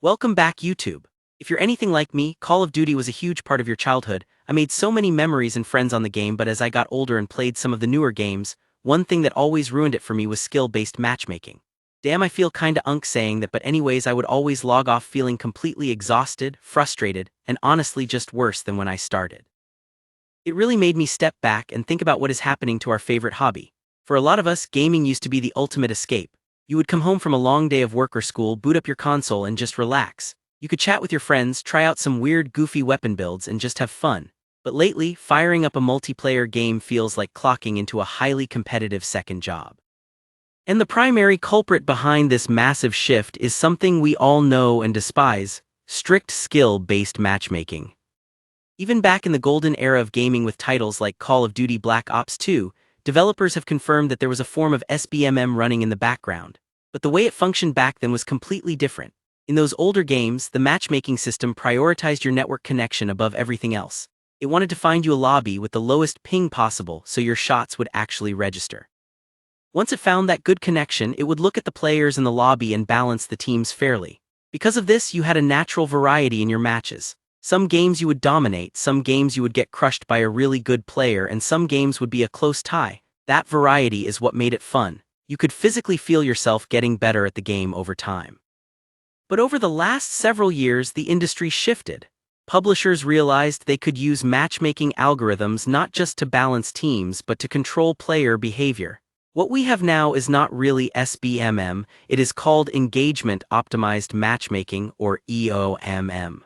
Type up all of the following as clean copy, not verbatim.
Welcome back, YouTube. If you're anything like me, Call of Duty was a huge part of your childhood. I made so many memories and friends on the game, but as I got older and played some of the newer games, one thing that always ruined it for me was skill-based matchmaking. Damn, I feel kinda saying that, but anyways, I would always log off feeling completely exhausted, frustrated, and honestly just worse than when I started. It really made me step back and think about what is happening to our favorite hobby. For a lot of us, gaming used to be the ultimate escape. You would come home from a long day of work or school, boot up your console, and just relax. You could chat with your friends, try out some weird, goofy weapon builds, and just have fun. But lately, firing up a multiplayer game feels like clocking into a highly competitive second job. And the primary culprit behind this massive shift is something we all know and despise: strict skill-based matchmaking. Even back in the golden era of gaming with titles like Call of Duty Black Ops 2, developers have confirmed that there was a form of SBMM running in the background. But the way it functioned back then was completely different. In those older games, the matchmaking system prioritized your network connection above everything else. It wanted to find you a lobby with the lowest ping possible so your shots would actually register. Once it found that good connection, it would look at the players in the lobby and balance the teams fairly. Because of this, you had a natural variety in your matches. Some games you would dominate, some games you would get crushed by a really good player, and some games would be a close tie. That variety is what made it fun. You could physically feel yourself getting better at the game over time. But over the last several years, the industry shifted. Publishers realized they could use matchmaking algorithms not just to balance teams but to control player behavior. What we have now is not really SBMM, it is called Engagement Optimized Matchmaking, or EOMM.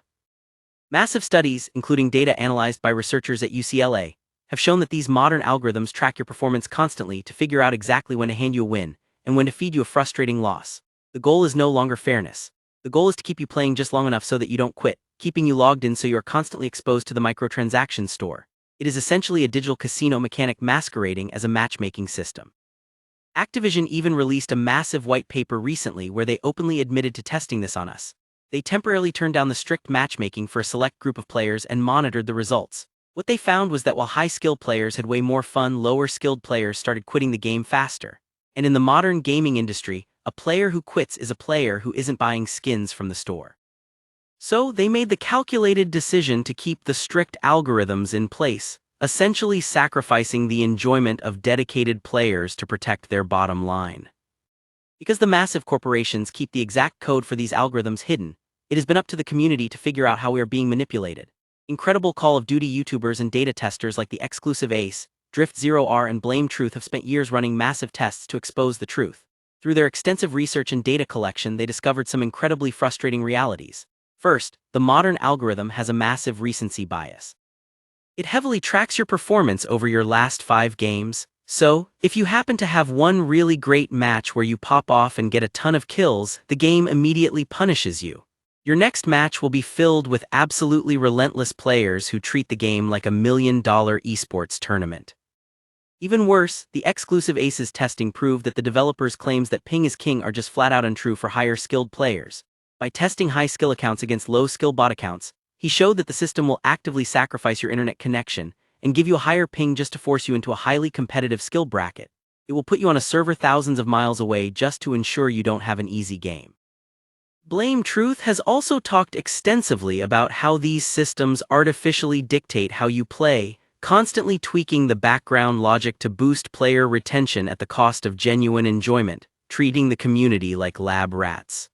Massive studies, including data analyzed by researchers at UCLA, have shown that these modern algorithms track your performance constantly to figure out exactly when to hand you a win and when to feed you a frustrating loss. The goal is no longer fairness. The goal is to keep you playing just long enough so that you don't quit, keeping you logged in so you are constantly exposed to the microtransaction store. It is essentially a digital casino mechanic masquerading as a matchmaking system. Activision even released a massive white paper recently where they openly admitted to testing this on us. They temporarily turned down the strict matchmaking for a select group of players and monitored the results. What they found was that while high-skilled players had way more fun, lower-skilled players started quitting the game faster. And in the modern gaming industry, a player who quits is a player who isn't buying skins from the store. So they made the calculated decision to keep the strict algorithms in place, essentially sacrificing the enjoyment of dedicated players to protect their bottom line. Because the massive corporations keep the exact code for these algorithms hidden, it has been up to the community to figure out how we are being manipulated. Incredible Call of Duty YouTubers and data testers like TheXclusiveAce, Drift0R, and Blame Truth have spent years running massive tests to expose the truth. Through their extensive research and data collection, they discovered some incredibly frustrating realities. First, the modern algorithm has a massive recency bias. It heavily tracks your performance over your last 5 games. So, if you happen to have one really great match where you pop off and get a ton of kills, the game immediately punishes you. Your next match will be filled with absolutely relentless players who treat the game like $1 million esports tournament. Even worse, the TheXclusiveAce's testing proved that the developer's claims that ping is king are just flat out untrue for higher skilled players. By testing high skill accounts against low skill bot accounts, he showed that the system will actively sacrifice your internet connection and give you a higher ping just to force you into a highly competitive skill bracket. It will put you on a server thousands of miles away just to ensure you don't have an easy game. Blame Truth has also talked extensively about how these systems artificially dictate how you play, constantly tweaking the background logic to boost player retention at the cost of genuine enjoyment, treating the community like lab rats.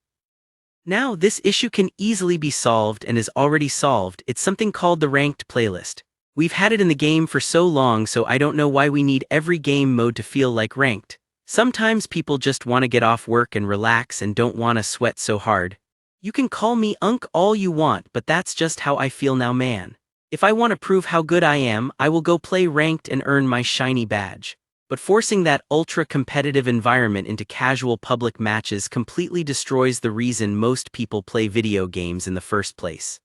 Now, this issue can easily be solved and is already solved. It's something called the ranked playlist. We've had it in the game for so long, so I don't know why we need every game mode to feel like ranked. Sometimes people just want to get off work and relax and don't want to sweat so hard. You can call me Unk all you want, but that's just how I feel now, man. If I want to prove how good I am, I will go play ranked and earn my shiny badge. But forcing that ultra-competitive environment into casual public matches completely destroys the reason most people play video games in the first place.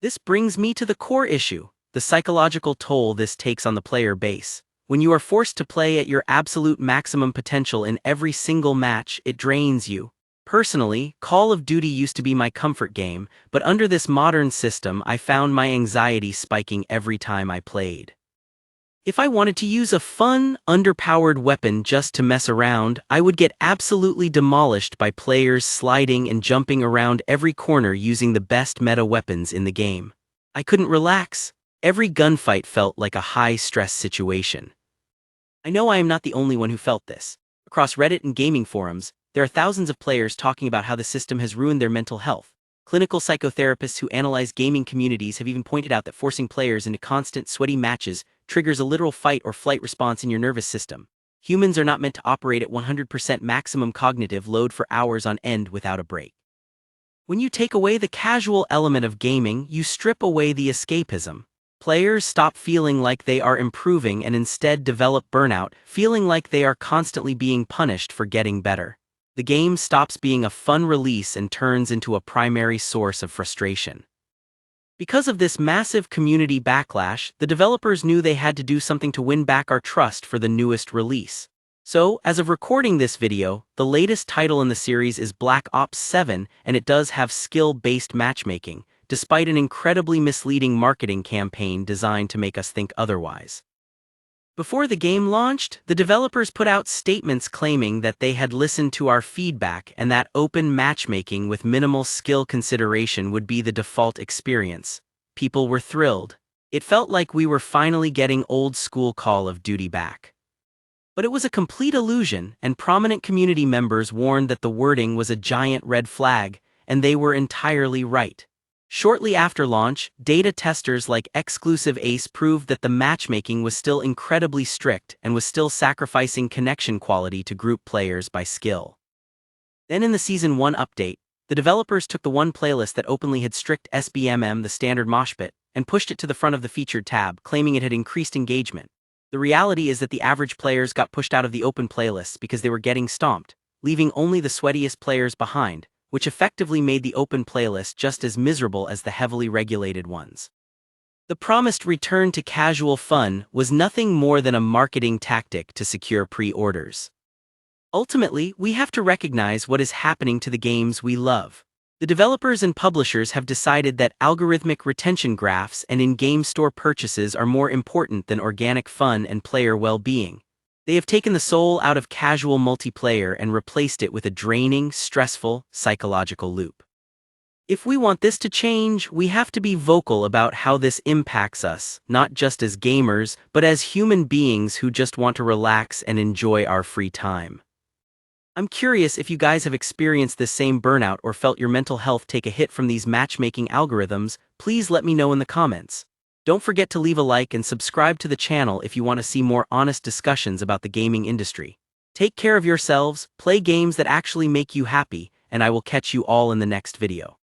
This brings me to the core issue: the psychological toll this takes on the player base. When you are forced to play at your absolute maximum potential in every single match, it drains you. Personally, Call of Duty used to be my comfort game, but under this modern system I found my anxiety spiking every time I played. If I wanted to use a fun, underpowered weapon just to mess around, I would get absolutely demolished by players sliding and jumping around every corner using the best meta weapons in the game. I couldn't relax. Every gunfight felt like a high-stress situation. I know I am not the only one who felt this. Across Reddit and gaming forums, there are thousands of players talking about how the system has ruined their mental health. Clinical psychotherapists who analyze gaming communities have even pointed out that forcing players into constant, sweaty matches triggers a literal fight or flight response in your nervous system. Humans are not meant to operate at 100% maximum cognitive load for hours on end without a break. When you take away the casual element of gaming, you strip away the escapism. Players stop feeling like they are improving and instead develop burnout, feeling like they are constantly being punished for getting better. The game stops being a fun release and turns into a primary source of frustration. Because of this massive community backlash, the developers knew they had to do something to win back our trust for the newest release. So, as of recording this video, the latest title in the series is Black Ops 7, and it does have skill-based matchmaking, despite an incredibly misleading marketing campaign designed to make us think otherwise. Before the game launched, the developers put out statements claiming that they had listened to our feedback and that open matchmaking with minimal skill consideration would be the default experience. People were thrilled. It felt like we were finally getting old-school Call of Duty back. But it was a complete illusion, and prominent community members warned that the wording was a giant red flag, and they were entirely right. Shortly after launch, data testers like TheXclusiveAce proved that the matchmaking was still incredibly strict and was still sacrificing connection quality to group players by skill. Then in the Season 1 update, the developers took the one playlist that openly had strict SBMM, the standard mosh pit, and pushed it to the front of the featured tab, claiming it had increased engagement. The reality is that the average players got pushed out of the open playlists because they were getting stomped, leaving only the sweatiest players behind, which effectively made the open playlist just as miserable as the heavily regulated ones. The promised return to casual fun was nothing more than a marketing tactic to secure pre-orders. Ultimately, we have to recognize what is happening to the games we love. The developers and publishers have decided that algorithmic retention graphs and in-game store purchases are more important than organic fun and player well-being. They have taken the soul out of casual multiplayer and replaced it with a draining, stressful, psychological loop. If we want this to change, we have to be vocal about how this impacts us, not just as gamers, but as human beings who just want to relax and enjoy our free time. I'm curious if you guys have experienced this same burnout or felt your mental health take a hit from these matchmaking algorithms. Please let me know in the comments. Don't forget to leave a like and subscribe to the channel if you want to see more honest discussions about the gaming industry. Take care of yourselves, play games that actually make you happy, and I will catch you all in the next video.